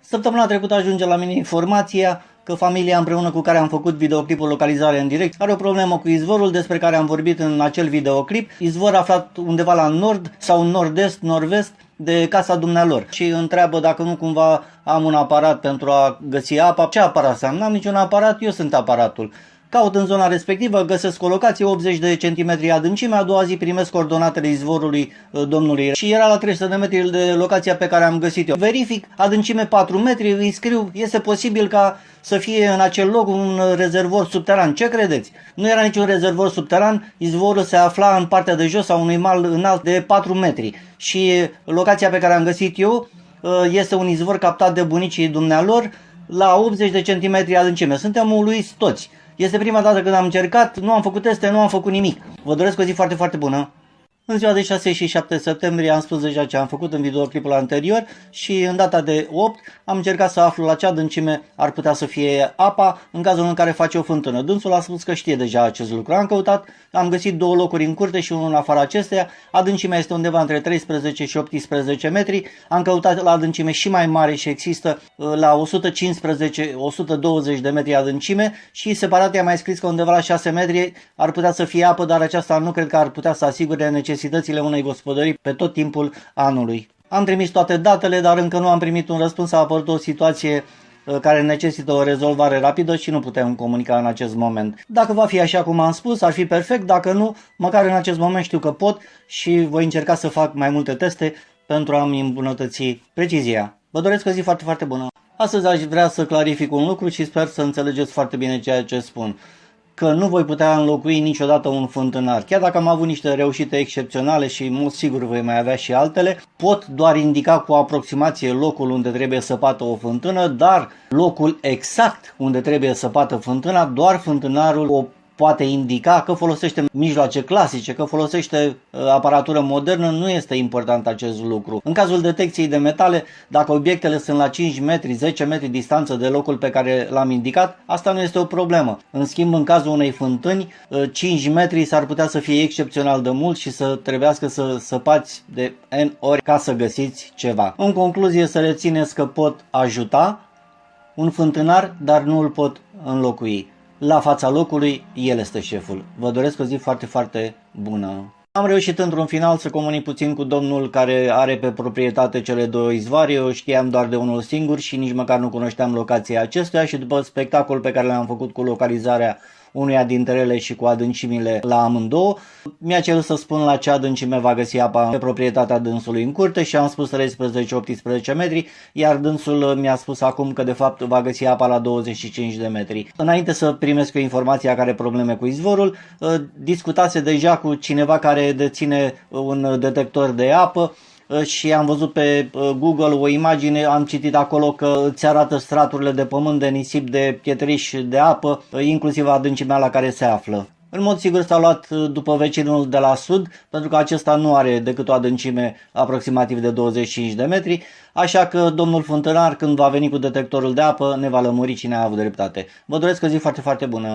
Săptămâna trecută ajunge la mine informația că familia împreună cu care am făcut videoclipul Localizare în direct are o problemă cu izvorul despre care am vorbit în acel videoclip. Izvor aflat undeva la nord sau nord-est, nord-vest de casa dumnealor și întreabă dacă nu cumva am un aparat pentru a găsi apa. Ce aparat să am? N-am niciun aparat, eu sunt aparatul. Caut în zona respectivă, găsesc o locație 80 de centimetri adâncime, a doua zi primesc coordonatele izvorului domnului și era la 300 de metri de locația pe care am găsit eu. Verific, adâncime 4 metri, îi scriu, este posibil ca să fie în acel loc un rezervor subteran. Ce credeți? Nu era niciun rezervor subteran, izvorul se afla în partea de jos a unui mal înalt de 4 metri și locația pe care am găsit eu este un izvor captat de bunicii dumnealor la 80 de centimetri adâncime. Suntem uluiți toți. Este prima dată când am încercat, nu am făcut teste, nu am făcut nimic. Vă doresc o zi foarte, foarte bună. În ziua de 6 și 7 septembrie am spus deja ce am făcut în videoclipul anterior și în data de 8 am încercat să aflu la ce adâncime ar putea să fie apa în cazul în care face o fântână. Dânsul a spus că știe deja acest lucru. Am căutat, am găsit 2 locuri în curte și unul în afara acesteia. Adâncimea este undeva între 13 și 18 metri. Am căutat la adâncime și mai mare și există la 115-120 de metri adâncime și separat i-am mai scris că undeva la 6 metri ar putea să fie apă, dar aceasta nu cred că ar putea să asigure necesitățile unei gospodării pe tot timpul anului. Am trimis toate datele, dar încă nu am primit un răspuns, a apărut o situație care necesită o rezolvare rapidă și nu putem comunica în acest moment. Dacă va fi așa cum am spus, ar fi perfect, dacă nu, măcar în acest moment știu că pot și voi încerca să fac mai multe teste pentru a-mi îmbunătăți precizia. Vă doresc o zi foarte, foarte bună. Astăzi aș vrea să clarific un lucru și sper să înțelegeți foarte bine ceea ce spun. Că nu voi putea înlocui niciodată un fântânar. Chiar dacă am avut niște reușite excepționale și mult sigur voi mai avea și altele, pot doar indica cu aproximație locul unde trebuie săpată o fântână, dar locul exact unde trebuie săpată fântâna, doar fântânarul o poate indica. Că folosește mijloace clasice, că folosește aparatură modernă, nu este important acest lucru. În cazul detecției de metale, dacă obiectele sunt la 5 metri, 10 metri distanță de locul pe care l-am indicat, asta nu este o problemă. În schimb, în cazul unei fântâni, 5 metri s-ar putea să fie excepțional de mult și să trebuiască să săpați de N ori ca să găsiți ceva. În concluzie, să rețineți că pot ajuta un fântânar, dar nu îl pot înlocui. La fața locului, el este șeful. Vă doresc o zi foarte, foarte bună. Am reușit într-un final să comunic puțin cu domnul care are pe proprietate cele 2 izvoare. Eu știam doar de unul singur și nici măcar nu cunoșteam locația acestuia și după spectacol pe care l-am făcut cu localizarea unuia dintre ele și cu adâncimile la amândouă, mi-a cerut să spun la ce adâncime va găsi apa pe proprietatea dânsului în curte și am spus 13-18 metri, iar dânsul mi-a spus acum că de fapt va găsi apa la 25 de metri. Înainte să primesc o informație care are probleme cu izvorul, discutase deja cu cineva care deține un detector de apă și am văzut pe Google o imagine, am citit acolo că îți arată straturile de pământ, de nisip, de pietriș, de apă, inclusiv adâncimea la care se află. În mod sigur s-a luat după vecinul de la sud, pentru că acesta nu are decât o adâncime aproximativ de 25 de metri, așa că domnul fântânar, când va veni cu detectorul de apă, ne va lămuri cine a avut dreptate. Vă doresc o zi foarte, foarte bună!